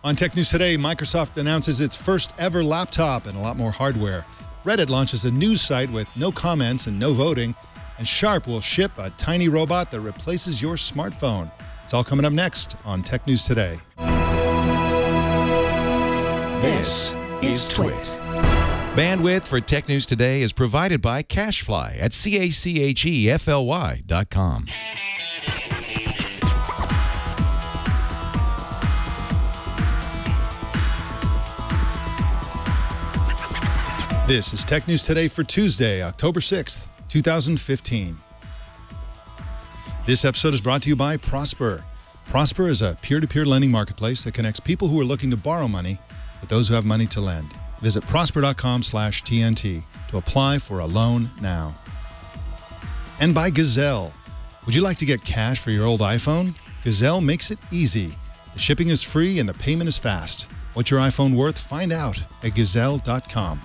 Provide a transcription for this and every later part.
On Tech News Today, Microsoft announces its first ever laptop and a lot more hardware. Reddit launches a news site with no comments and no voting. And Sharp will ship a tiny robot that replaces your smartphone. It's all coming up next on Tech News Today. This is Twit. Bandwidth for Tech News Today is provided by CacheFly at CACHEFLY.com. This is Tech News Today for Tuesday, October 6th, 2015. This episode is brought to you by Prosper. Prosper is a peer-to-peer lending marketplace that connects people who are looking to borrow money with those who have money to lend. Visit prosper.com/TNT to apply for a loan now. And by Gazelle. Would you like to get cash for your old iPhone? Gazelle makes it easy. The shipping is free and the payment is fast. What's your iPhone worth? Find out at gazelle.com.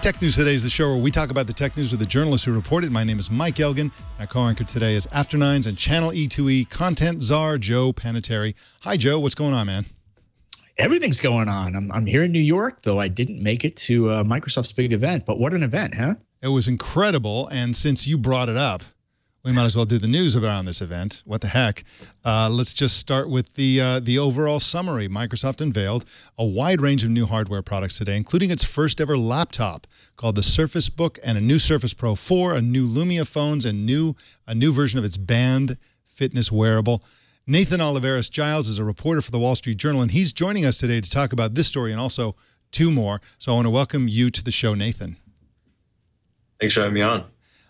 Tech News Today is the show where we talk about the tech news with the journalists who report it. My name is Mike Elgan, and our co-anchor today is After Nines and Channel E2E content czar Joe Panettieri. Hi, Joe. What's going on, man? Everything's going on. I'm here in New York, though I didn't make it to Microsoft's big event. But what an event, huh? It was incredible, and since you brought it up, we might as well do the news around this event. What the heck? Let's just start with the overall summary. Microsoft unveiled a wide range of new hardware products today, including its first ever laptop called the Surface Book and a new Surface Pro 4, a new Lumia phones, and a new version of its band fitness wearable. Nathan Olivarez-Giles is a reporter for the Wall Street Journal, and he's joining us today to talk about this story and also two more. So I want to welcome you to the show, Nathan. Thanks for having me on.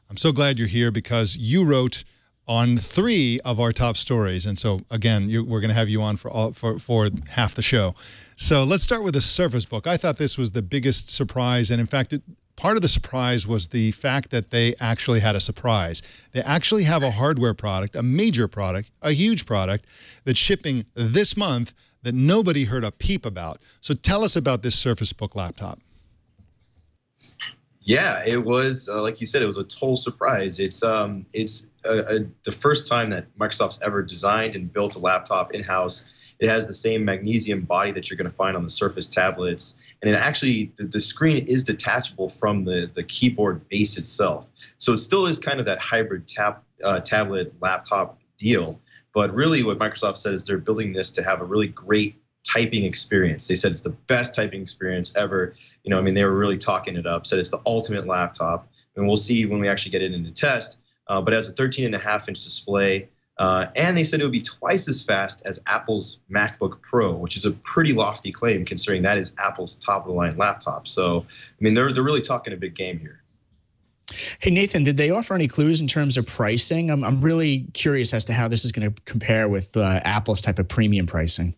I'm so glad you're here because you wrote on 3 of our top stories. And so, again, we're going to have you on for half the show. So let's start with the Surface Book. I thought this was the biggest surprise. And in fact, part of the surprise was the fact that they actually had a surprise. They actually have a hardware product, a major product, a huge product that's shipping this month that nobody heard a peep about. So tell us about this Surface Book laptop. Yeah, it was, like you said, it was a total surprise. It's the first time that Microsoft's ever designed and built a laptop in-house. It has the same magnesium body that you're going to find on the Surface tablets. And it actually, the screen is detachable from the keyboard base itself. So it still is kind of that hybrid tablet laptop deal. But really what Microsoft said is they're building this to have a really great typing experience. They said it's the best typing experience ever. You know, I mean, they were really talking it up, said it's the ultimate laptop. And we'll see when we actually get it into test. But it has a 13.5-inch display. And they said it would be twice as fast as Apple's MacBook Pro, which is a pretty lofty claim considering that is Apple's top-of-the-line laptop. So, I mean, they're really talking a big game here. Hey, Nathan, did they offer any clues in terms of pricing? I'm really curious as to how this is going to compare with Apple's type of premium pricing.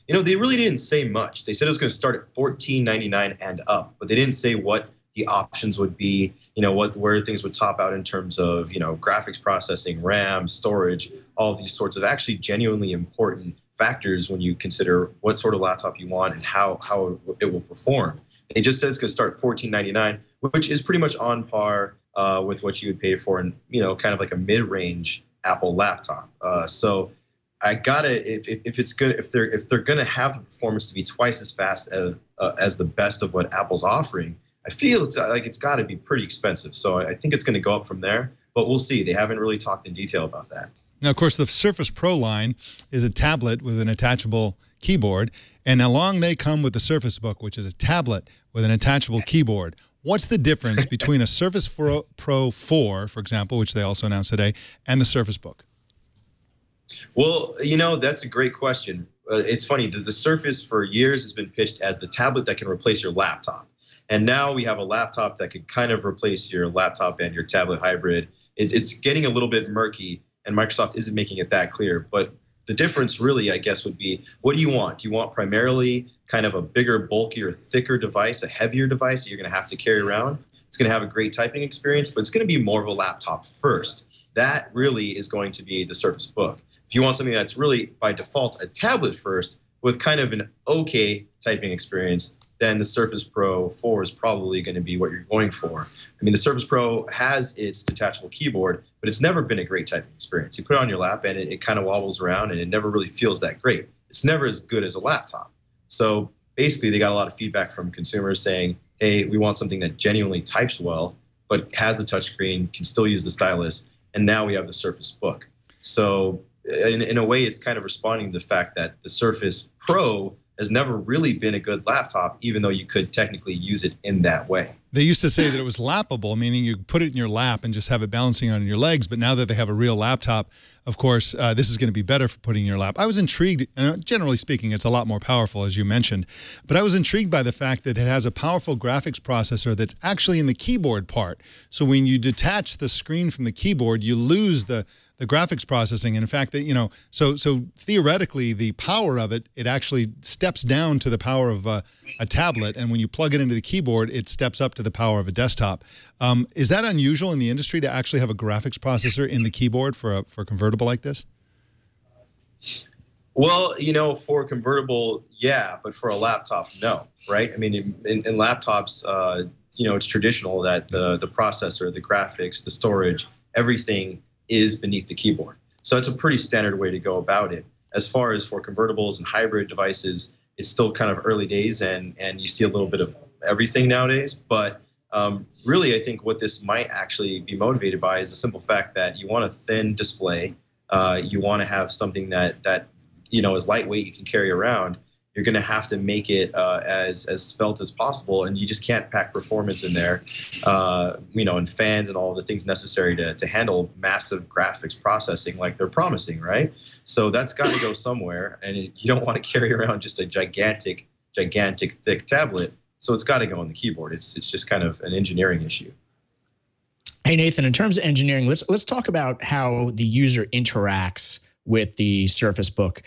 You know, they really didn't say much. They said it was going to start at $14.99 and up, but they didn't say what the options would be, you know, where things would top out in terms of, you know, graphics processing, RAM, storage, all of these sorts of actually genuinely important factors when you consider what sort of laptop you want and how it will perform. They just said it's going to start at $14.99, which is pretty much on par with what you would pay for in, you know, kind of like a mid-range Apple laptop. So I gotta, if it's good, if they're gonna have the performance to be twice as fast as the best of what Apple's offering, I feel it's got to be pretty expensive. So I think it's going to go up from there, but we'll see. They haven't really talked in detail about that. Now, of course, the Surface Pro line is a tablet with an attachable keyboard, and along they come with the Surface Book, which is a tablet with an attachable keyboard. What's the difference between a Surface Pro 4, for example, which they also announced today, and the Surface Book? Well, you know, that's a great question. It's funny, the Surface for years has been pitched as the tablet that can replace your laptop. And now we have a laptop that could kind of replace your laptop and your tablet hybrid. It's getting a little bit murky, and Microsoft isn't making it that clear. But the difference really, I guess, would be, what do you want? Do you want primarily kind of a bigger, bulkier, thicker device, a heavier device that you're going to have to carry around? It's going to have a great typing experience, but it's going to be more of a laptop first. That really is going to be the Surface Book. If you want something that's really, by default, a tablet first with kind of an okay typing experience, then the Surface Pro 4 is probably going to be what you're going for. I mean, the Surface Pro has its detachable keyboard, but it's never been a great typing experience. You put it on your lap and it kind of wobbles around and it never really feels that great. it's never as good as a laptop. So basically, they got a lot of feedback from consumers saying, hey, we want something that genuinely types well, but has the touchscreen, can still use the stylus, and now we have the Surface Book. So in a way, it's kind of responding to the fact that the Surface Pro has never really been a good laptop, even though you could technically use it in that way. They used to say that it was lappable, meaning you put it in your lap and just have it balancing on your legs. But now that they have a real laptop, of course, this is going to be better for putting in your lap. I was intrigued. Generally speaking, it's a lot more powerful, as you mentioned. But I was intrigued by the fact that it has a powerful graphics processor that's actually in the keyboard part. So when you detach the screen from the keyboard, you lose the graphics processing. And in fact, that so theoretically, the power of it actually steps down to the power of a tablet. And when you plug it into the keyboard, it steps up to the power of a desktop. Is that unusual in the industry to actually have a graphics processor in the keyboard for a convertible like this? Well, for a convertible, yeah, but for a laptop, no, right? I mean, in laptops, it's traditional that the processor, the graphics, the storage, everything is beneath the keyboard. So that's a pretty standard way to go about it. As far as for convertibles and hybrid devices, it's still kind of early days, and you see a little bit of everything nowadays. But really, I think what this might actually be motivated by is the simple fact that you want a thin display. You want to have something that is lightweight, you can carry around. You're going to have to make it as svelte as possible, and you just can't pack performance in there, and fans and all of the things necessary to handle massive graphics processing like they're promising, right? So that's got to go somewhere, and you don't want to carry around just a gigantic, thick tablet. So it's got to go on the keyboard. It's just kind of an engineering issue. Hey, Nathan, in terms of engineering, let's talk about how the user interacts with the Surface Book.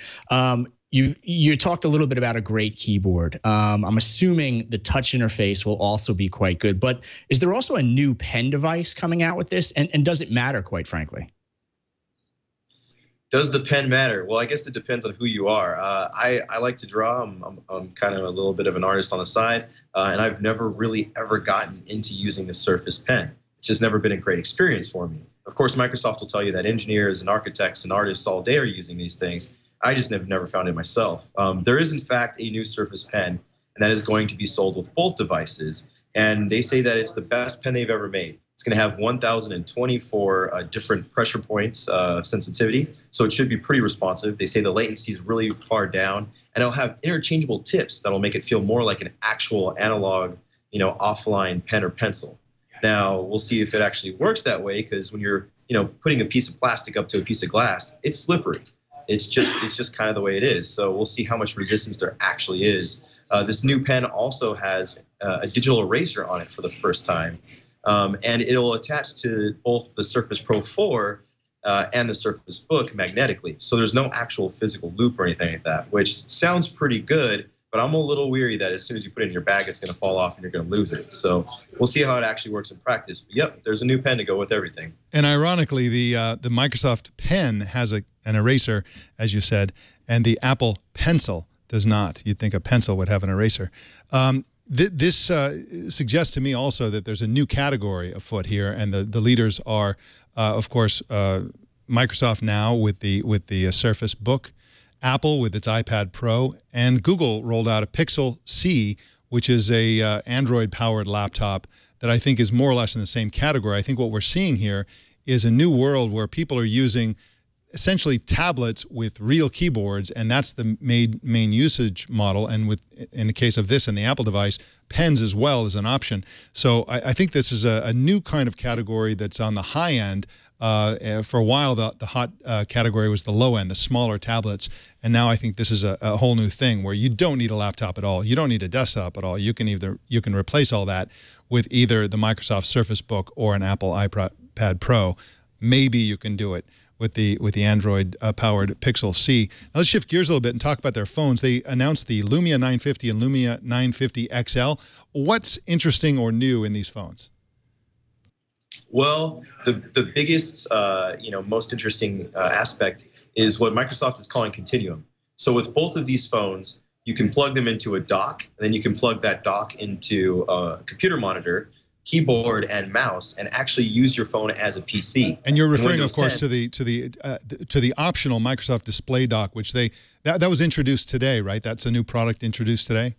You talked a little bit about a great keyboard. I'm assuming the touch interface will also be quite good, but is there also a new pen device coming out with this? And does it matter, quite frankly? Does the pen matter? Well, I guess it depends on who you are. I like to draw. I'm kind of a little bit of an artist on the side, and I've never really ever gotten into using the Surface Pen. It's just never been a great experience for me. Of course, Microsoft will tell you that engineers and architects and artists all day are using these things. I just have never found it myself. There is, in fact, a new Surface Pen, and that is going to be sold with both devices. And they say that it's the best pen they've ever made. It's going to have 1,024 different pressure points of sensitivity, so it should be pretty responsive. They say the latency is really far down, and it'll have interchangeable tips that'll make it feel more like an actual analog, offline pen or pencil. Now, we'll see if it actually works that way, because when you're, putting a piece of plastic up to a piece of glass, it's slippery. It's just kind of the way it is. So we'll see how much resistance there actually is. This new pen also has a digital eraser on it for the first time. And it'll attach to both the Surface Pro 4 and the Surface Book magnetically. So there's no actual physical loop or anything like that, which sounds pretty good, but I'm a little weary that as soon as you put it in your bag, it's going to fall off and you're going to lose it. So we'll see how it actually works in practice. But yep, there's a new pen to go with everything. And ironically, the Microsoft Pen has an eraser, as you said, and the Apple Pencil does not. You'd think a pencil would have an eraser. This suggests to me also that there's a new category afoot here, and the leaders are, of course, Microsoft now with the Surface Book, Apple with its iPad Pro, and Google rolled out a Pixel C, which is a Android-powered laptop that I think is more or less in the same category. I think what we're seeing here is a new world where people are using essentially tablets with real keyboards, and that's the main usage model. And in the case of this and the Apple device, pens as well is an option. So I think this is a new kind of category that's on the high end. For a while, the hot category was the low end, the smaller tablets. And now I think this is a whole new thing where you don't need a laptop at all. You don't need a desktop at all. You can replace all that with either the Microsoft Surface Book or an Apple iPad Pro. Maybe you can do it with the Android-powered Pixel C. Now let's shift gears a little bit and talk about their phones. They announced the Lumia 950 and Lumia 950 XL. What's interesting or new in these phones? Well, the biggest, most interesting aspect is what Microsoft is calling Continuum. So with both of these phones, you can plug them into a dock, and then you can plug that dock into a computer monitor, keyboard and mouse and actually use your phone as a PC. And you're referring, Windows of course, 10, to the optional Microsoft Display Dock, which that was introduced today, right? That's a new product introduced today.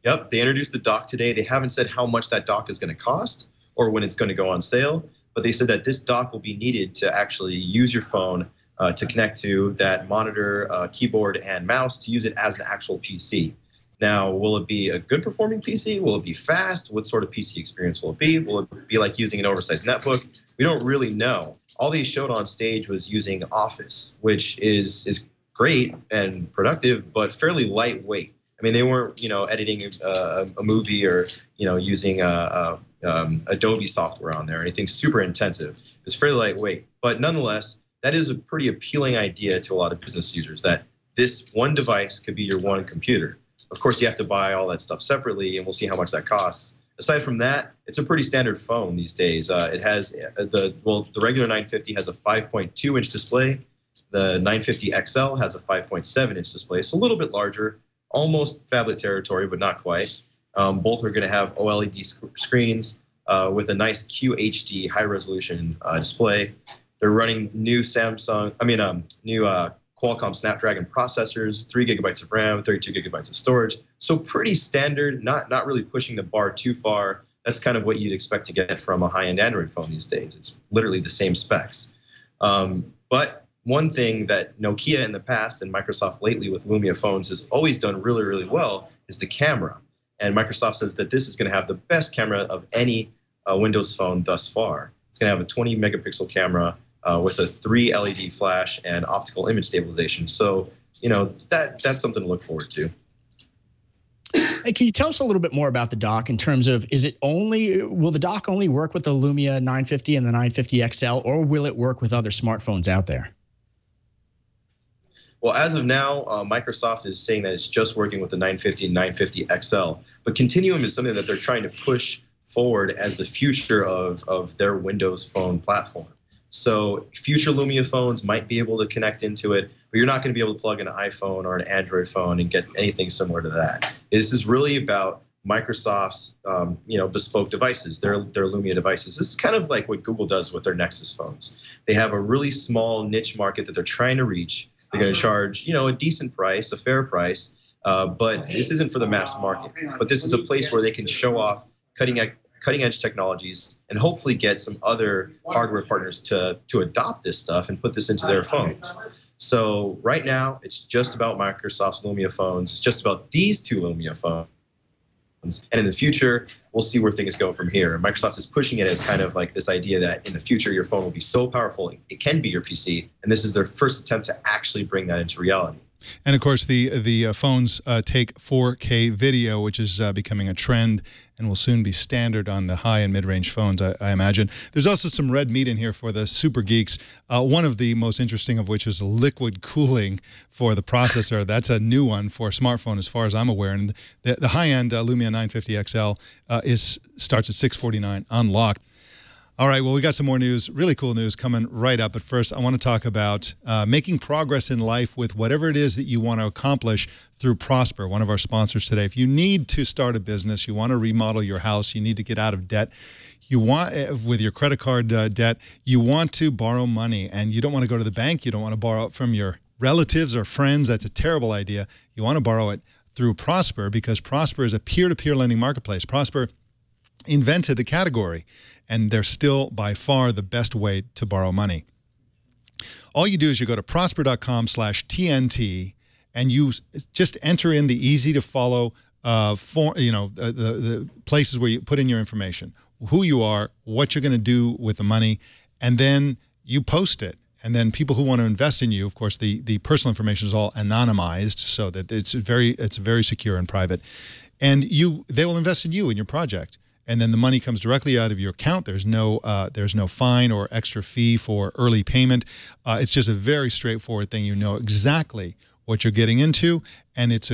Yep, they introduced the dock today. They haven't said how much that dock is going to cost or when it's going to go on sale, but they said that this dock will be needed to actually use your phone to connect to that monitor, keyboard, and mouse to use it as an actual PC. Now, will it be a good performing PC? Will it be fast? What sort of PC experience will it be? Will it be like using an oversized netbook? We don't really know. All they showed on stage was using Office, which is great and productive, but fairly lightweight. I mean, they weren't, editing a movie or, using Adobe software on there, anything super intensive. It's fairly lightweight. But nonetheless, that is a pretty appealing idea to a lot of business users, that this one device could be your one computer. Of course, you have to buy all that stuff separately, and we'll see how much that costs. Aside from that, it's a pretty standard phone these days. It has the regular 950 has a 5.2-inch display. The 950 XL has a 5.7-inch display, so a little bit larger, almost phablet territory, but not quite. Both are going to have OLED screens with a nice QHD high-resolution display. They're running new Qualcomm Snapdragon processors, 3 gigabytes of RAM, 32 gigabytes of storage. So pretty standard, not really pushing the bar too far. That's kind of what you'd expect to get from a high-end Android phone these days. It's literally the same specs. But one thing that Nokia in the past and Microsoft lately with Lumia phones has always done really, really well is the camera. And Microsoft says that this is going to have the best camera of any Windows phone thus far. It's going to have a 20 megapixel camera with a 3 LED flash and optical image stabilization. So, that's something to look forward to. Hey, can you tell us a little bit more about the dock in terms of, will the dock only work with the Lumia 950 and the 950 XL, or will it work with other smartphones out there? Well, as of now, Microsoft is saying that it's just working with the 950 and 950 XL. But Continuum is something that they're trying to push forward as the future of their Windows Phone platform. So future Lumia phones might be able to connect into it, but you're not going to be able to plug in an iPhone or an Android phone and get anything similar to that. This is really about Microsoft's, bespoke devices, their Lumia devices. This is kind of like what Google does with their Nexus phones. They have a really small niche market that they're trying to reach. They're going to charge, a decent price, a fair price, but this isn't for the mass market. But this is a place where they can show off cutting-edge technologies and hopefully get some other hardware partners to adopt this stuff and put this into their phones. So right now, it's just about Microsoft's Lumia phones. It's just about these two Lumia phones. And in the future, we'll see where things go from here. Microsoft is pushing it as kind of like this idea that in the future, your phone will be so powerful, it can be your PC. And this is their first attempt to actually bring that into reality. And of course, the phones take 4K video, which is becoming a trend and will soon be standard on the high and mid-range phones, I imagine. There's also some red meat in here for the super geeks. One of the most interesting of which is liquid cooling for the processor. That's a new one for a smartphone, as far as I'm aware. And the high-end Lumia 950 XL starts at $649 unlocked. All right, well, we got some more news, really cool news coming right up. But first, I want to talk about making progress in life with whatever it is that you want to accomplish through Prosper, one of our sponsors today. If you need to start a business, you want to remodel your house, you need to get out of debt, you want, with your credit card debt, you want to borrow money, and you don't want to go to the bank, you don't want to borrow it from your relatives or friends. That's a terrible idea. You want to borrow it through Prosper, because Prosper is a peer-to-peer lending marketplace. Prosper invented the category, and they're still by far the best way to borrow money. All you do is you go to prosper.com/TNT and you just enter in the easy to follow the places where you put in your information, who you are, what you're going to do with the money, and then you post it. And then people who want to invest in you, of course, the personal information is all anonymized so that it's very secure and private. And they will invest in you and your project. And then the money comes directly out of your account. There's no fine or extra fee for early payment. It's just a very straightforward thing. You know exactly what you're getting into, and it's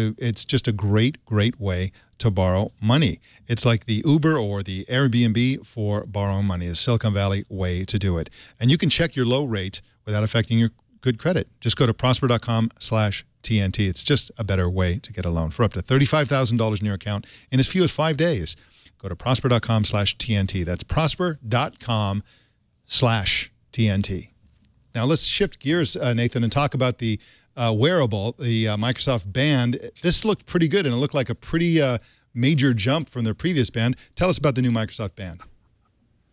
just a great way to borrow money. It's like the Uber or the Airbnb for borrowing money. It's Silicon Valley way to do it. And you can check your low rate without affecting your good credit. Just go to prosper.com/TNT. It's just a better way to get a loan for up to $35,000 in your account in as few as 5 days. Go to prosper.com/TNT. That's prosper.com/TNT. Now let's shift gears, Nathan, and talk about the wearable, the Microsoft Band. This looked pretty good, and it looked like a pretty major jump from their previous band. Tell us about the new Microsoft Band.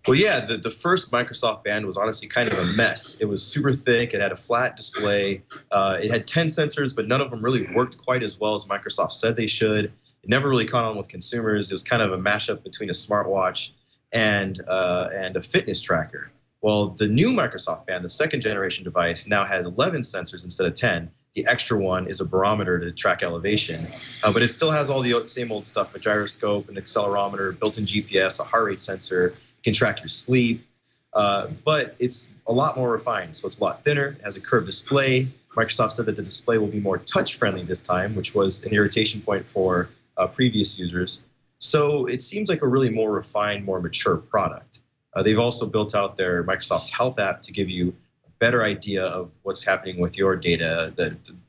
Well, yeah, the first Microsoft Band was honestly kind of a mess. It was super thick. It had a flat display. It had 10 sensors, but none of them really worked quite as well as Microsoft said they should. It never really caught on with consumers. It was kind of a mashup between a smartwatch and a fitness tracker. Well, the new Microsoft Band, the second generation device, now has 11 sensors instead of 10. The extra one is a barometer to track elevation, but it still has all the same old stuff, a gyroscope, an accelerometer, built-in GPS, a heart rate sensor. Can track your sleep, but it's a lot more refined. So it's a lot thinner. It has a curved display. Microsoft said that the display will be more touch-friendly this time, which was an irritation point for previous users. So it seems like a really more refined, more mature product. They've also built out their Microsoft Health app to give you a better idea of what's happening with your data.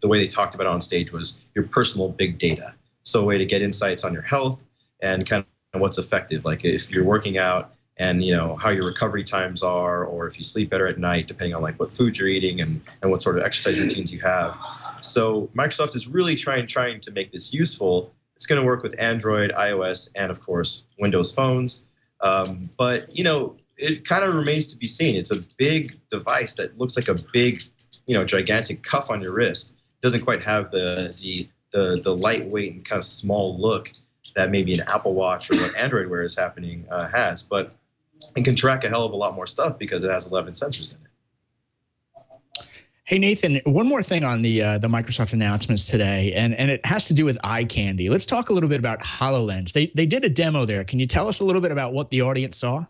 The way they talked about it on stage was your personal big data. So a way to get insights on your health and kind of what's effective. Like if you're working out, and how your recovery times are, or if you sleep better at night, depending on like what food you're eating and what sort of exercise routines you have. So Microsoft is really trying to make this useful. It's going to work with Android, iOS, and of course Windows phones. But it kind of remains to be seen. It's a big device that looks like a big, gigantic cuff on your wrist. It doesn't quite have the lightweight and kind of small look that maybe an Apple Watch or what Android Wear is happening has, but it can track a hell of a lot more stuff because it has 11 sensors in it. Hey, Nathan, one more thing on the Microsoft announcements today, and it has to do with eye candy. Let's talk a little bit about HoloLens. They did a demo there. Can you tell us a little bit about what the audience saw?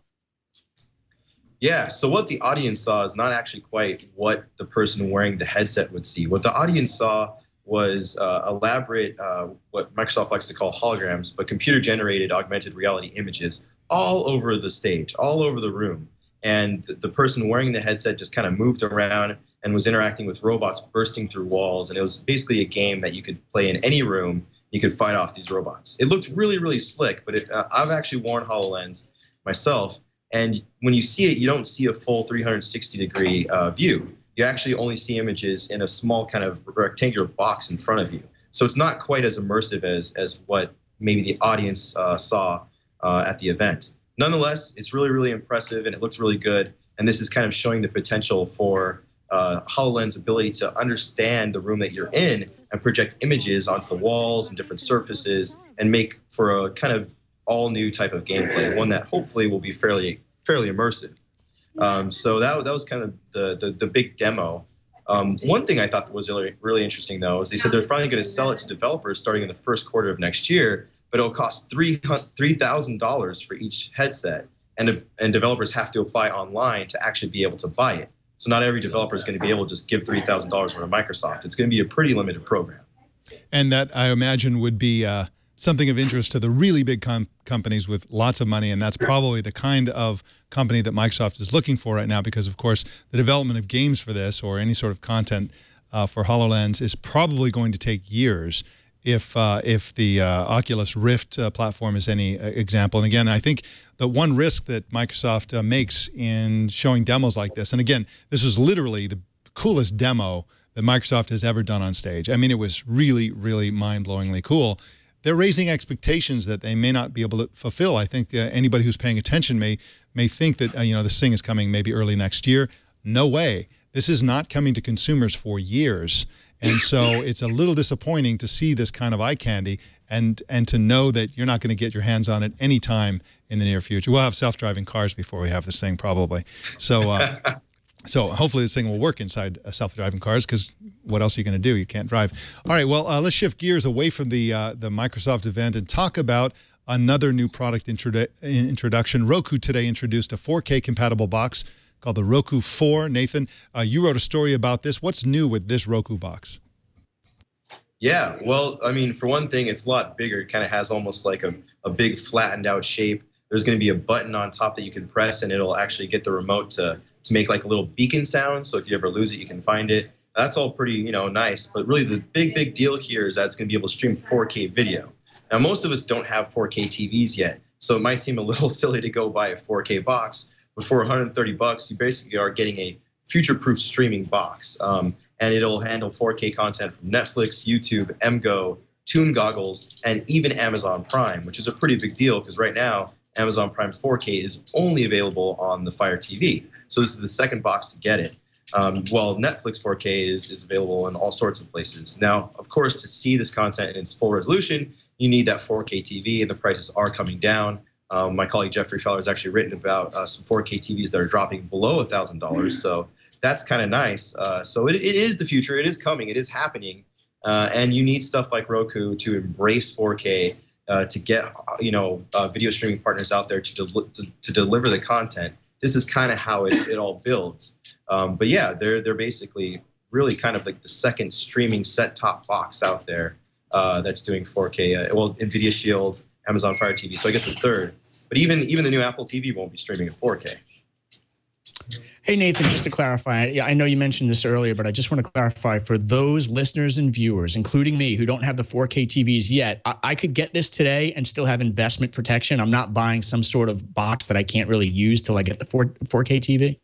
Yeah, so what the audience saw is not actually quite what the person wearing the headset would see. What the audience saw was elaborate, what Microsoft likes to call holograms, but computer-generated augmented reality images all over the stage, all over the room. And the person wearing the headset just kind of moved around and was interacting with robots bursting through walls. And it was basically a game that you could play in any room. You could fight off these robots. It looked really, really slick, but I've actually worn HoloLens myself. And when you see it, you don't see a full 360-degree view. You actually only see images in a small kind of rectangular box in front of you. So it's not quite as immersive as what maybe the audience saw at the event. Nonetheless, it's really, really impressive and it looks really good. And this is kind of showing the potential for HoloLens' ability to understand the room that you're in and project images onto the walls and different surfaces and make for a kind of all new type of gameplay, one that hopefully will be fairly immersive. So that was kind of the big demo. One thing I thought was really interesting, though, is they said they're finally going to sell it to developers starting in the first quarter of next year, but it'll cost $3,000 for each headset, and developers have to apply online to actually be able to buy it. So not every developer is going to be able to just give $3,000 worth of Microsoft. It's going to be a pretty limited program. And that, I imagine, would be something of interest to the really big companies with lots of money, and that's probably the kind of company that Microsoft is looking for right now because, of course, the development of games for this or any sort of content for HoloLens is probably going to take years if the Oculus Rift platform is any example. And again, I think the one risk that Microsoft makes in showing demos like this, and again, this was literally the coolest demo that Microsoft has ever done on stage. I mean, it was really, really mind-blowingly cool. They're raising expectations that they may not be able to fulfill. I think anybody who's paying attention may think that this thing is coming maybe early next year. No way. This is not coming to consumers for years. And so it's a little disappointing to see this kind of eye candy and to know that you're not going to get your hands on it any time in the near future. We'll have self-driving cars before we have this thing probably. So so hopefully this thing will work inside self-driving cars because what else are you going to do? You can't drive. All right, well, let's shift gears away from the Microsoft event and talk about another new product introduction. Roku today introduced a 4K compatible box called the Roku 4. Nathan, you wrote a story about this. What's new with this Roku box? Yeah, well, I mean, for one thing, it's a lot bigger. It kind of has almost like a big flattened out shape. There's going to be a button on top that you can press, and it'll actually get the remote to make like a little beacon sound. So if you ever lose it, you can find it. That's all pretty, nice. But really the big deal here is that it's going to be able to stream 4K video. Now, most of us don't have 4K TVs yet. So it might seem a little silly to go buy a 4K box, but for $130, you basically are getting a future-proof streaming box. And it'll handle 4K content from Netflix, YouTube, MGO, Toon Goggles, and even Amazon Prime, which is a pretty big deal because right now, Amazon Prime 4K is only available on the Fire TV. So this is the second box to get it. While Netflix 4K is available in all sorts of places. Now, of course, to see this content in its full resolution, you need that 4K TV, and the prices are coming down. My colleague Jeffrey Feller has actually written about some 4K TVs that are dropping below $1,000. So that's kind of nice. So it is the future. It is coming. It is happening. And you need stuff like Roku to embrace 4K to get video streaming partners out there to deliver the content. This is kind of how it all builds. But yeah, they're basically really kind of like the second streaming set-top box out there that's doing 4K. Well, NVIDIA Shield, Amazon Fire TV. So I guess the third. But even the new Apple TV won't be streaming at 4K. Hey, Nathan, just to clarify, I know you mentioned this earlier, but I just want to clarify for those listeners and viewers, including me, who don't have the 4K TVs yet, I could get this today and still have investment protection. I'm not buying some sort of box that I can't really use till I get the 4K TV.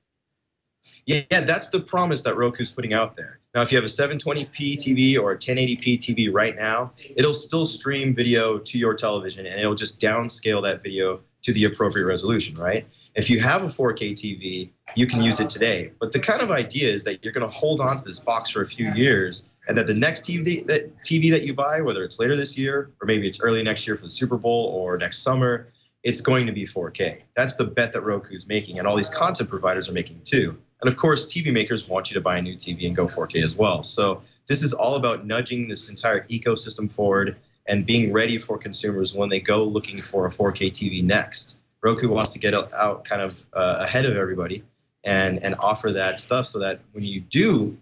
Yeah, that's the promise that Roku's putting out there. Now, if you have a 720p TV or a 1080p TV right now, it'll still stream video to your television, and it'll just downscale that video to the appropriate resolution, right? If you have a 4K TV, you can use it today. But the kind of idea is that you're going to hold on to this box for a few years, and that the next TV that you buy, whether it's later this year or maybe it's early next year for the Super Bowl or next summer, it's going to be 4K. That's the bet that Roku's making, and all these content providers are making too. And of course, TV makers want you to buy a new TV and go 4K as well. So this is all about nudging this entire ecosystem forward and being ready for consumers when they go looking for a 4K TV next. Roku wants to get out kind of ahead of everybody and offer that stuff so that when you do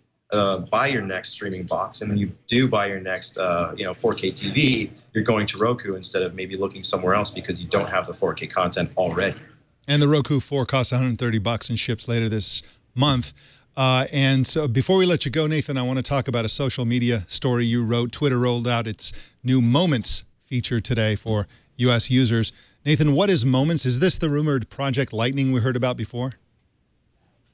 buy your next streaming box and when you do buy your next 4K TV, you're going to Roku instead of maybe looking somewhere else because you don't have the 4K content already. And the Roku 4 costs $130 and ships later this month. And so before we let you go, Nathan, I want to talk about a social media story you wrote. Twitter rolled out its new Moments feature today for U.S. users. Nathan, what is Moments? Is this the rumored Project Lightning we heard about before?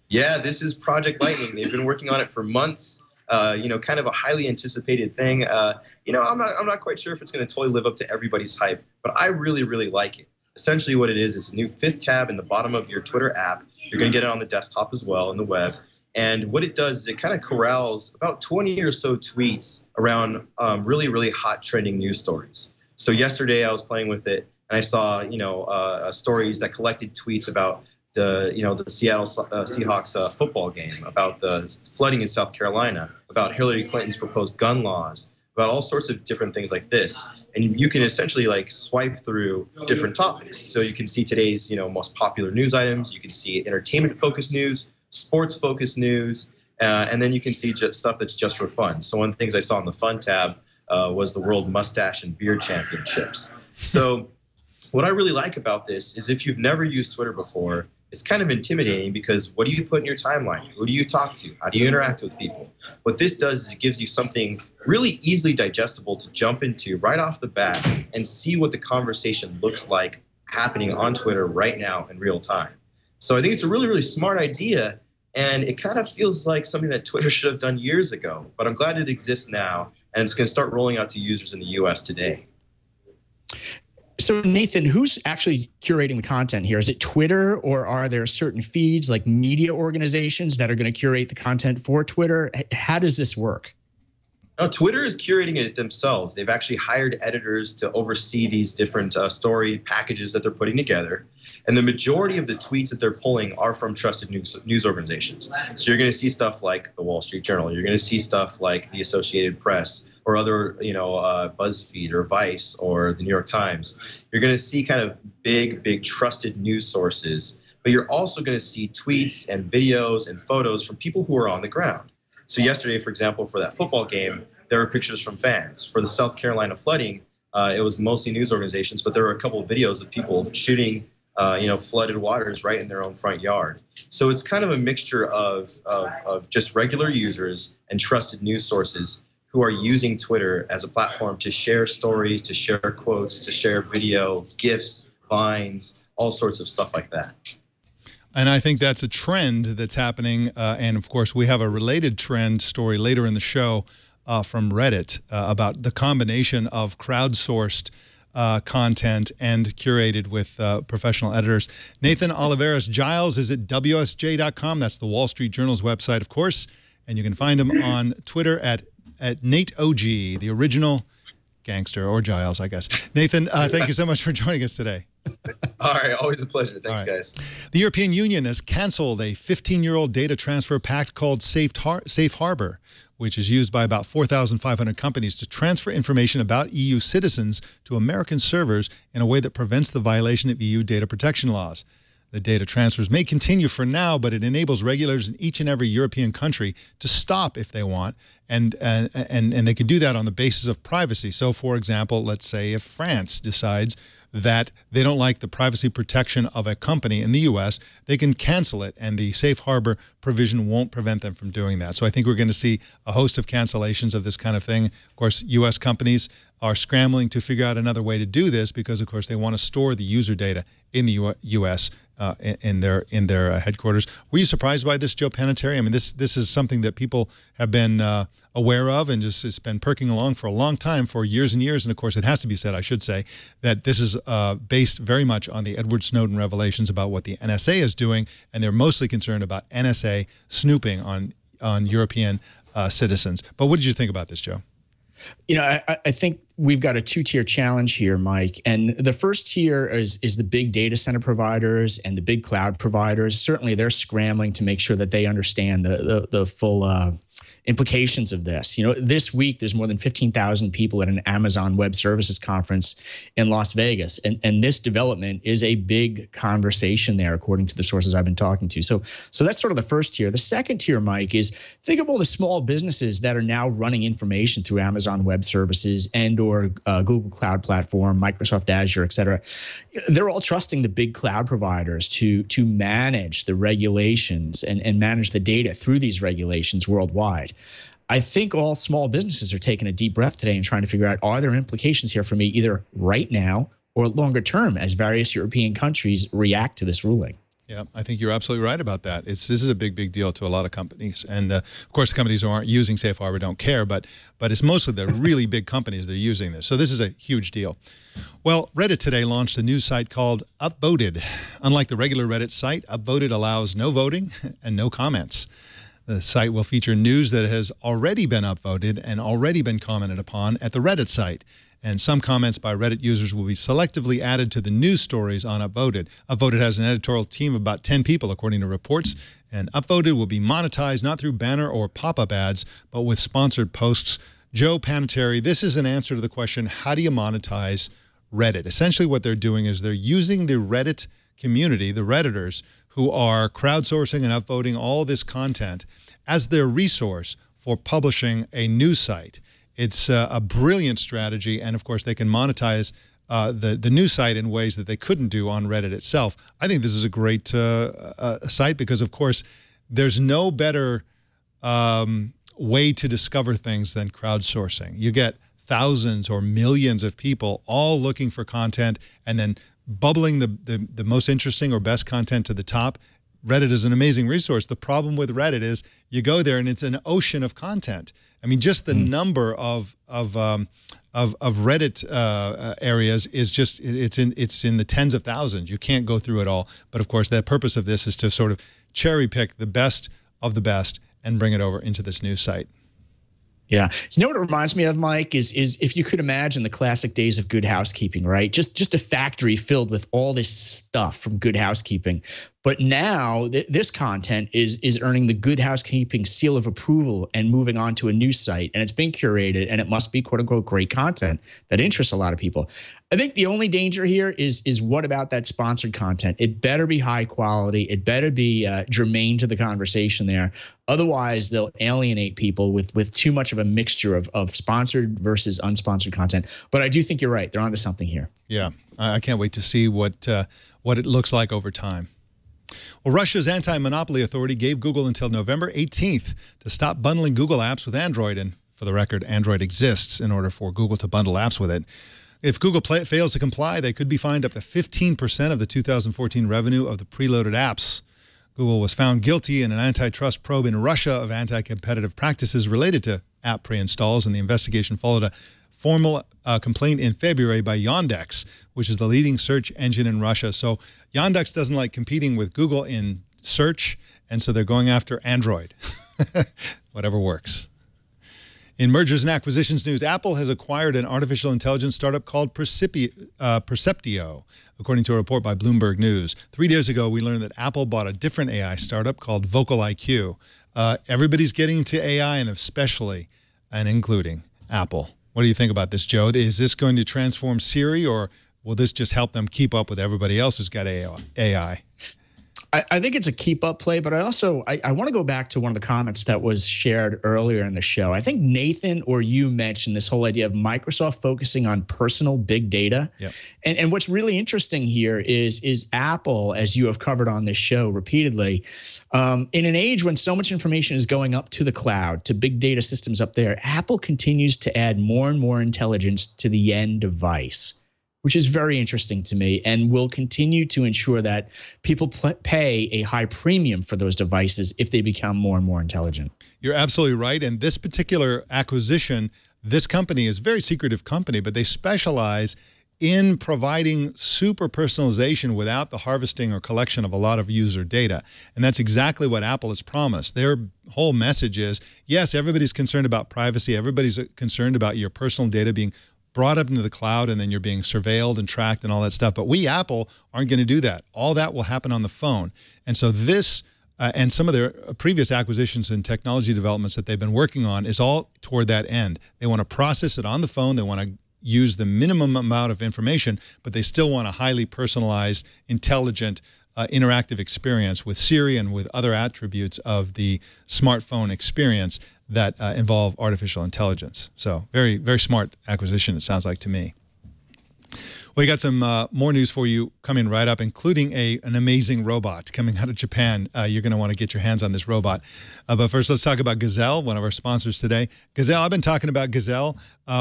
Yeah, this is Project Lightning. They've been working on it for months. Kind of a highly anticipated thing. I'm not quite sure if it's going to totally live up to everybody's hype, but I really, really like it. Essentially what it is a new fifth tab in the bottom of your Twitter app. You're going to get it on the desktop as well, in the web. And what it does is it kind of corrals about 20 or so tweets around really, really hot trending news stories. So yesterday I was playing with it and I saw, stories that collected tweets about the Seattle Seahawks football game, about the flooding in South Carolina, about Hillary Clinton's proposed gun laws, about all sorts of different things like this. And you can essentially like swipe through different topics. So you can see today's, most popular news items. You can see entertainment-focused news, sports-focused news, and then you can see just stuff that's just for fun. So one of the things I saw in the fun tab was the World Mustache and Beard Championships. So what I really like about this is if you've never used Twitter before, it's kind of intimidating because what do you put in your timeline? Who do you talk to? How do you interact with people? What this does is it gives you something really easily digestible to jump into right off the bat and see what the conversation looks like happening on Twitter right now in real time. So I think it's a really, really smart idea, and it kind of feels like something that Twitter should have done years ago, but I'm glad it exists now, and it's going to start rolling out to users in the US today. So, Nathan, who's actually curating the content here? Is it Twitter, or are there certain feeds like media organizations that are going to curate the content for Twitter? How does this work? No, Twitter is curating it themselves. They've actually hired editors to oversee these different story packages that they're putting together. And the majority of the tweets that they're pulling are from trusted news organizations. So you're going to see stuff like the Wall Street Journal. You're going to see stuff like the Associated Press, or other, BuzzFeed or Vice or the New York Times. You're going to see kind of big trusted news sources, but you're also going to see tweets and videos and photos from people who are on the ground. So yesterday, for example, for that football game, there were pictures from fans. For the South Carolina flooding, it was mostly news organizations, but there were a couple of videos of people shooting, flooded waters right in their own front yard. So it's kind of a mixture of just regular users and trusted news sources who are using Twitter as a platform to share stories, to share quotes, to share video, GIFs, of vines, all sorts of stuff like that. And I think that's a trend that's happening. And of course, we have a related trend story later in the show from Reddit about the combination of crowdsourced content and curated with professional editors. Nathan Olivarez-Giles is at WSJ.com. That's the Wall Street Journal's website, of course. And you can find him on Twitter at NateOG, the original gangster, or Giles, I guess. Nathan, thank you so much for joining us today. All right, always a pleasure. Thanks, guys. The European Union has canceled a 15-year-old data transfer pact called Safe Harbor, which is used by about 4,500 companies to transfer information about EU citizens to American servers in a way that prevents the violation of EU data protection laws. The data transfers may continue for now, but it enables regulators in each and every European country to stop if they want, and they can do that on the basis of privacy. So, for example, let's say if France decides that they don't like the privacy protection of a company in the U.S., they can cancel it, and the safe harbor provision won't prevent them from doing that. So I think we're going to see a host of cancellations of this kind of thing. Of course, U.S. companies are scrambling to figure out another way to do this because, of course, they want to store the user data in the U.S. In their headquarters. Were you surprised by this, Joe Panettieri? I mean, this is something that people have been aware of, and just it's been perking along for a long time, for years and years. And of course, it has to be said, I should say, that this is based very much on the Edward Snowden revelations about what the NSA is doing, and they're mostly concerned about NSA snooping on European citizens. But what did you think about this, Joe? You know, I think we've got a two-tier challenge here, Mike. And the first tier is the big data center providers and the big cloud providers. Certainly, they're scrambling to make sure that they understand the full implications of this. You know, this week, there's more than 15,000 people at an Amazon Web Services conference in Las Vegas. And this development is a big conversation there, according to the sources I've been talking to. So that's sort of the first tier. The second tier, Mike, is think of all the small businesses that are now running information through Amazon Web Services and or Google Cloud Platform, Microsoft Azure, et cetera. They're all trusting the big cloud providers to manage the regulations and manage the data through these regulations worldwide. I think all small businesses are taking a deep breath today and trying to figure out, are there implications here for me either right now or longer term as various European countries react to this ruling? Yeah, I think you're absolutely right about that. This is a big deal to a lot of companies. And of course, the companies who aren't using Safe Harbor don't care, but it's mostly the really big companies that are using this. So this is a huge deal. Well, Reddit today launched a news site called Upvoted. Unlike the regular Reddit site, Upvoted allows no voting and no comments. The site will feature news that has already been upvoted and already been commented upon at the Reddit site. And some comments by Reddit users will be selectively added to the news stories on Upvoted. Upvoted has an editorial team of about 10 people, according to reports. And Upvoted will be monetized not through banner or pop-up ads, but with sponsored posts. Joe Panettieri, this is an answer to the question, how do you monetize Reddit? Essentially what they're doing is they're using the Reddit community, the Redditors, who are crowdsourcing and upvoting all this content as their resource for publishing a news site. It's a brilliant strategy, and of course they can monetize the news site in ways that they couldn't do on Reddit itself. I think this is a great site because, of course, there's no better way to discover things than crowdsourcing. You get thousands or millions of people all looking for content and then bubbling the most interesting or best content to the top. Reddit is an amazing resource. The problem with Reddit is you go there and it's an ocean of content. I mean, just the number of Reddit areas is just it's in the tens of thousands. You can't go through it all. But of course, the purpose of this is to sort of cherry pick the best of the best and bring it over into this news site. Yeah. You know what it reminds me of, Mike, is if you could imagine the classic days of Good Housekeeping, right? Just a factory filled with all this stuff from Good Housekeeping. But now this content is earning the Good Housekeeping seal of approval and moving on to a news site. And it's been curated, and it must be, quote unquote, great content that interests a lot of people. I think the only danger here is what about that sponsored content? It better be high quality. It better be germane to the conversation there. Otherwise, they'll alienate people with too much of a mixture of sponsored versus unsponsored content. But I do think you're right. They're onto something here. Yeah, I can't wait to see what it looks like over time. Well, Russia's anti-monopoly authority gave Google until November 18th to stop bundling Google apps with Android. And for the record, Android exists in order for Google to bundle apps with it. If Google fails to comply, they could be fined up to 15% of the 2014 revenue of the preloaded apps. Google was found guilty in an antitrust probe in Russia of anti-competitive practices related to app pre-installs, and the investigation followed a formal complaint in February by Yandex, which is the leading search engine in Russia. So Yandex doesn't like competing with Google in search, and so they're going after Android. Whatever works. In mergers and acquisitions news, Apple has acquired an artificial intelligence startup called Perceptio, according to a report by Bloomberg News. 3 days ago, we learned that Apple bought a different AI startup called Vocal IQ. Everybody's getting to AI, and especially and including Apple. What do you think about this, Joe? Is this going to transform Siri, or will this just help them keep up with everybody else who's got AI? I think it's a keep-up play, but I want to go back to one of the comments that was shared earlier in the show. I think Nathan or you mentioned this whole idea of Microsoft focusing on personal big data. Yep. And what's really interesting here is Apple, as you have covered on this show repeatedly, in an age when so much information is going up to the cloud, to big data systems up there, Apple continues to add more and more intelligence to the end device, which is very interesting to me, and will continue to ensure that people pay a high premium for those devices if they become more and more intelligent. You're absolutely right. And this particular acquisition, this company is a very secretive company, but they specialize in providing super personalization without the harvesting or collection of a lot of user data. And that's exactly what Apple has promised. Their whole message is, yes, everybody's concerned about privacy. Everybody's concerned about your personal data being brought up into the cloud, and then you're being surveilled and tracked and all that stuff. But we, Apple, aren't going to do that. All that will happen on the phone. And so this and some of their previous acquisitions and technology developments that they've been working on is all toward that end. They want to process it on the phone. They want to use the minimum amount of information, but they still want a highly personalized, intelligent, interactive experience with Siri and with other attributes of the smartphone experience that involve artificial intelligence. So very, very smart acquisition, it sounds like to me. We got some more news for you coming right up, including an amazing robot coming out of Japan. You're going to want to get your hands on this robot. But first, let's talk about Gazelle, one of our sponsors today. Gazelle, I've been talking about Gazelle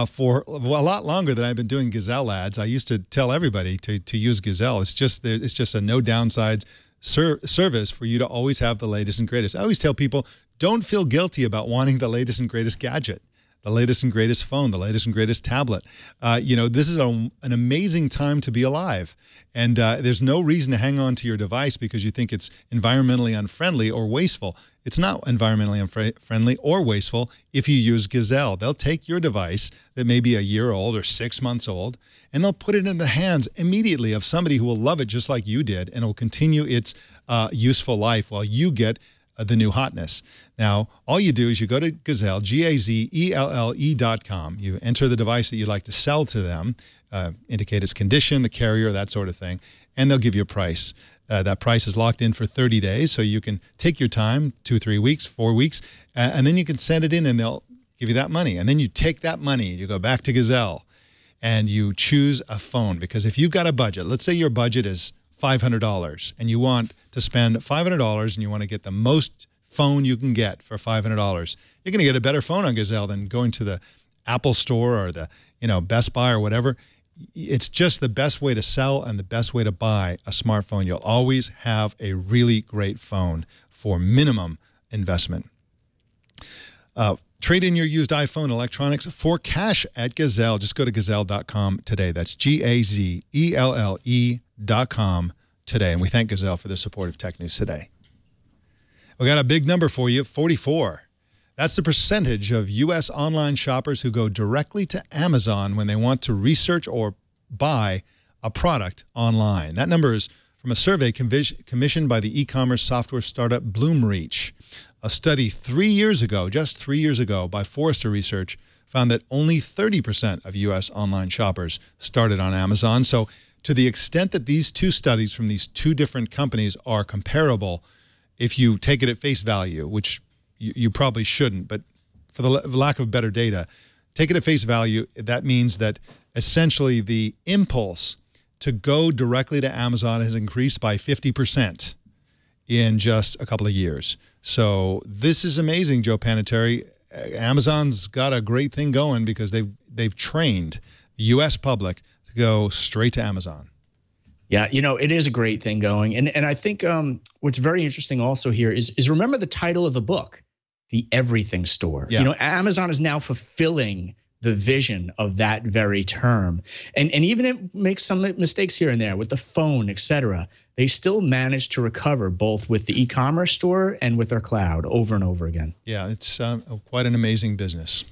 for a lot longer than I've been doing Gazelle ads. I used to tell everybody to use Gazelle. It's just a no downsides service for you to always have the latest and greatest. I always tell people, don't feel guilty about wanting the latest and greatest gadget, the latest and greatest phone, the latest and greatest tablet. You know, this is an amazing time to be alive. And there's no reason to hang on to your device because you think it's environmentally unfriendly or wasteful. It's not environmentally unfriendly or wasteful if you use Gazelle. They'll take your device that may be a year old or 6 months old, and they'll put it in the hands immediately of somebody who will love it just like you did, and it will continue its useful life while you get the new hotness. Now, all you do is you go to Gazelle, Gazelle.com. You enter the device that you'd like to sell to them, indicate its condition, the carrier, that sort of thing, and they'll give you a price. That price is locked in for 30 days, so you can take your time, 2, 3 weeks, 4 weeks, and then you can send it in and they'll give you that money. And then you take that money, you go back to Gazelle, and you choose a phone. Because if you've got a budget, let's say your budget is $500 and you want to spend $500 and you want to get the most phone you can get for $500, you're going to get a better phone on Gazelle than going to the Apple store or the Best Buy or whatever. It's just the best way to sell and the best way to buy a smartphone. You'll always have a really great phone for minimum investment. Trade in your used iPhone electronics for cash at Gazelle. Just go to Gazelle.com today. That's Gazelle.com today. And we thank Gazelle for the support of Tech News Today. We got a big number for you, 44. That's the percentage of U.S. online shoppers who go directly to Amazon when they want to research or buy a product online. That number is from a survey commissioned by the e-commerce software startup Bloomreach. A study 3 years ago, just 3 years ago, by Forrester Research found that only 30% of U.S. online shoppers started on Amazon. So to the extent that these two studies from these two different companies are comparable, if you take it at face value, which you probably shouldn't, but for the lack of better data, take it at face value, that means that essentially the impulse to go directly to Amazon has increased by 50% in just a couple of years. So this is amazing, Joe Panettieri. Amazon's got a great thing going because they've trained the U.S. public to go straight to Amazon. Yeah, you know, it is a great thing going. And I think what's very interesting also here is remember the title of the book, The Everything Store. Yeah. You know, Amazon is now fulfilling the vision of that very term. And even it makes some mistakes here and there with the phone, et cetera. They still manage to recover both with the e-commerce store and with their cloud over and over again. Yeah, it's quite an amazing business.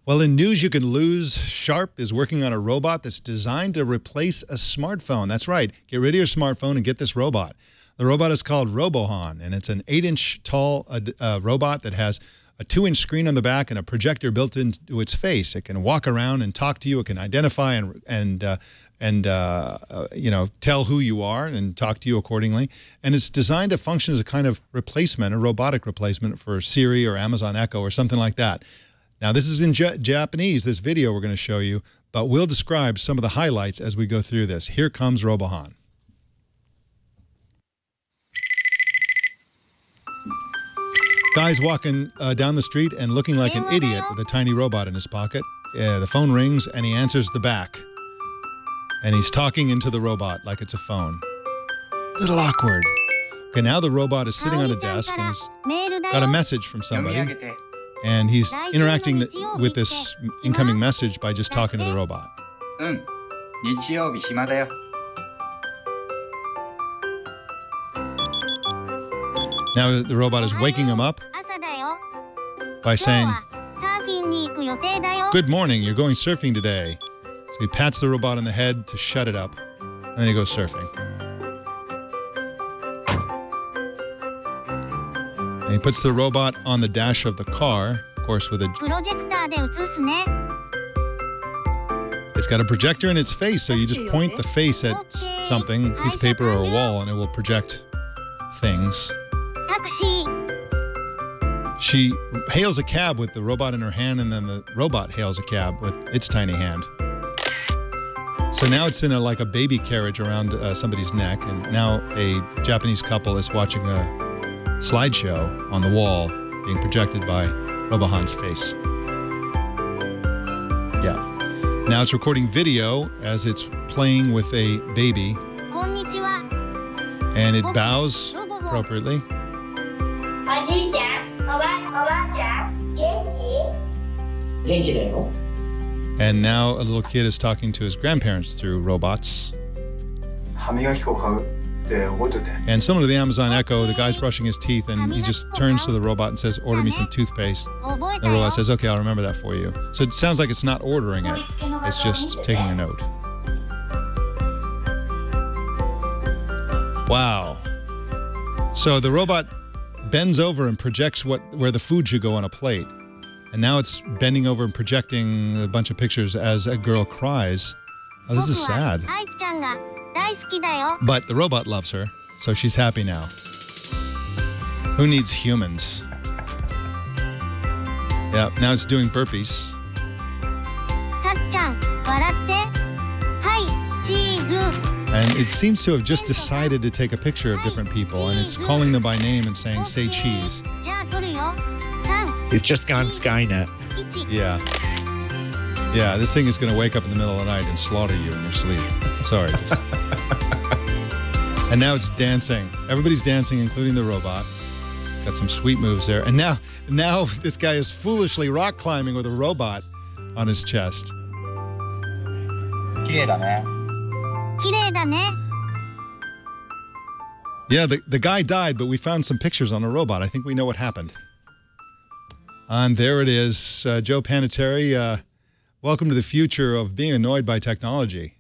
Well, in news you can lose, Sharp is working on a robot that's designed to replace a smartphone. That's right. Get rid of your smartphone and get this robot. The robot is called RoboHan, and it's an 8-inch tall robot that has a 2-inch screen on the back and a projector built into its face. It can walk around and talk to you. It can identify and you know, tell who you are and talk to you accordingly. And it's designed to function as a kind of replacement, a robotic replacement for Siri or Amazon Echo or something like that. Now, this is in Japanese, this video we're going to show you, but we'll describe some of the highlights as we go through this. Here comes RoboHan. Guy's walking down the street and looking like an idiot with a tiny robot in his pocket. The phone rings and he answers the back. And he's talking into the robot like it's a phone. A little awkward. Okay, now the robot is sitting on a desk and he's got a message from somebody. And he's interacting with this incoming message by just talking to the robot. Now the robot is waking him up by saying, "Good morning, you're going surfing today." So he pats the robot on the head to shut it up, and then he goes surfing. And he puts the robot on the dash of the car, of course, with a... It's got a projector in its face, so you just point the face at something, a piece of paper or a wall, and it will project things. She hails a cab with the robot in her hand, and then the robot hails a cab with its tiny hand. So now it's in like a baby carriage around somebody's neck, and now a Japanese couple is watching a slideshow on the wall being projected by RoboHan's face. Yeah. Now it's recording video as it's playing with a baby. And it bows appropriately. And now a little kid is talking to his grandparents through robots. And similar to the Amazon Echo, the guy's brushing his teeth and he just turns to the robot and says, "Order me some toothpaste." And the robot says, "Okay, I'll remember that for you." So it sounds like it's not ordering it. It's just taking a note. Wow. So the robot bends over and projects where the food should go on a plate. And now it's bending over and projecting a bunch of pictures as a girl cries. Oh, this is sad. But the robot loves her, so she's happy now. Who needs humans? Yeah, now it's doing burpees. And it seems to have just decided to take a picture of different people, and it's calling them by name and saying, "Say cheese." He's just gone Skynet. Yeah. Yeah, this thing is going to wake up in the middle of the night and slaughter you in your sleep. Sorry. And now it's dancing. Everybody's dancing, including the robot. Got some sweet moves there. And now this guy is foolishly rock climbing with a robot on his chest. Yeah, the guy died, but we found some pictures on a robot. I think we know what happened. And there it is. Joe Panettieri, welcome to the future of being annoyed by technology.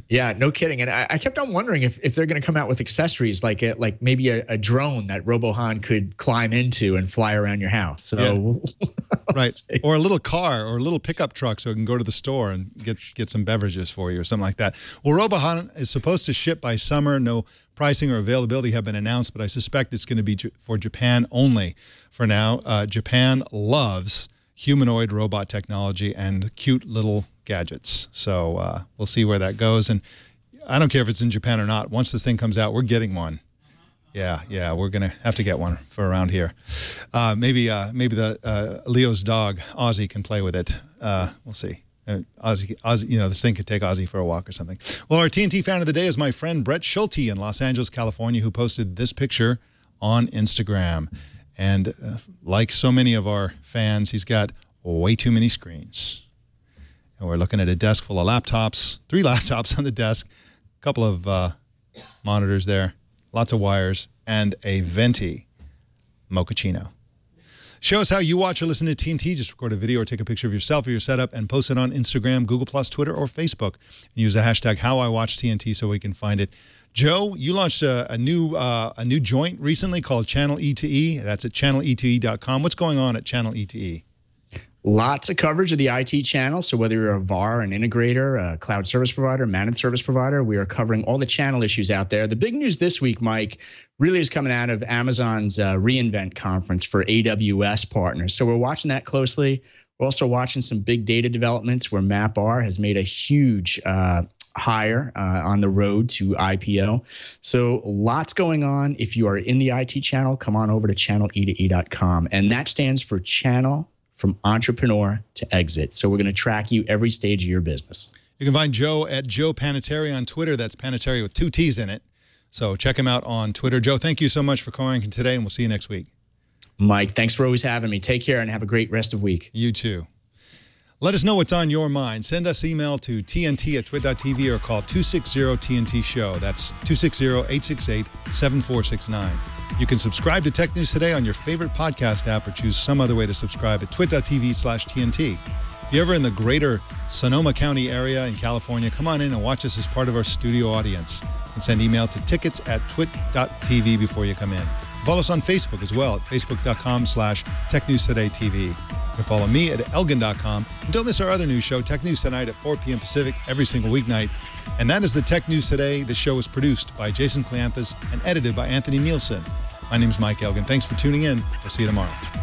Yeah, no kidding. And I kept on wondering if they're going to come out with accessories like maybe a drone that RoboHan could climb into and fly around your house. So, yeah. Right. Or a little car or a little pickup truck so it can go to the store and get some beverages for you or something like that. Well, RoboHan is supposed to ship by summer. No pricing or availability have been announced, but I suspect it's going to be for Japan only for now. Japan loves humanoid robot technology and cute little gadgets. So we'll see where that goes. And I don't care if it's in Japan or not. Once this thing comes out, we're getting one. Yeah, we're going to have to get one for around here. Maybe the Leo's dog, Ozzy, can play with it. We'll see. Ozzy, this thing could take Ozzy for a walk or something. Well, our TNT fan of the day is my friend Brett Schulte in Los Angeles, California, who posted this picture on Instagram. And like so many of our fans, he's got way too many screens. And we're looking at a desk full of laptops, 3 laptops on the desk, a couple of monitors there, lots of wires, and a venti mochaccino. Show us how you watch or listen to TNT. Just record a video or take a picture of yourself or your setup and post it on Instagram, Google+, Twitter, or Facebook. And use the hashtag HowIWatchTNT so we can find it. Joe, you launched a new joint recently called Channel E2E. That's at channelete.com. What's going on at Channel E2E? Lots of coverage of the IT channel. So whether you're a VAR, an integrator, a cloud service provider, managed service provider, we are covering all the channel issues out there. The big news this week, Mike, really is coming out of Amazon's reInvent conference for AWS partners. So we're watching that closely. We're also watching some big data developments where MapR has made a huge hire on the road to IPO. So lots going on. If you are in the IT channel, come on over to channelE2E.com. And that stands for Channel from Entrepreneur to Exit. So we're going to track you every stage of your business. You can find Joe at Joe Panettieri on Twitter. That's Panettieri with 2 T's in it. So check him out on Twitter. Joe, thank you so much for calling today, and we'll see you next week. Mike, thanks for always having me. Take care and have a great rest of week. You too. Let us know what's on your mind. Send us email to tnt@twit.tv or call 260-TNT-SHOW. That's 260-868-7469. You can subscribe to Tech News Today on your favorite podcast app or choose some other way to subscribe at twit.tv/TNT. If you're ever in the greater Sonoma County area in California, come on in and watch us as part of our studio audience. And send email to tickets@twit.tv before you come in. Follow us on Facebook as well at facebook.com/TechNewsTodayTV. You can follow me at elgan.com. And don't miss our other news show, Tech News Tonight at 4 p.m. Pacific every single weeknight. And that is the Tech News Today. The show is produced by Jason Cleanthus and edited by Anthony Nielsen. My name is Mike Elgan. Thanks for tuning in. We'll see you tomorrow.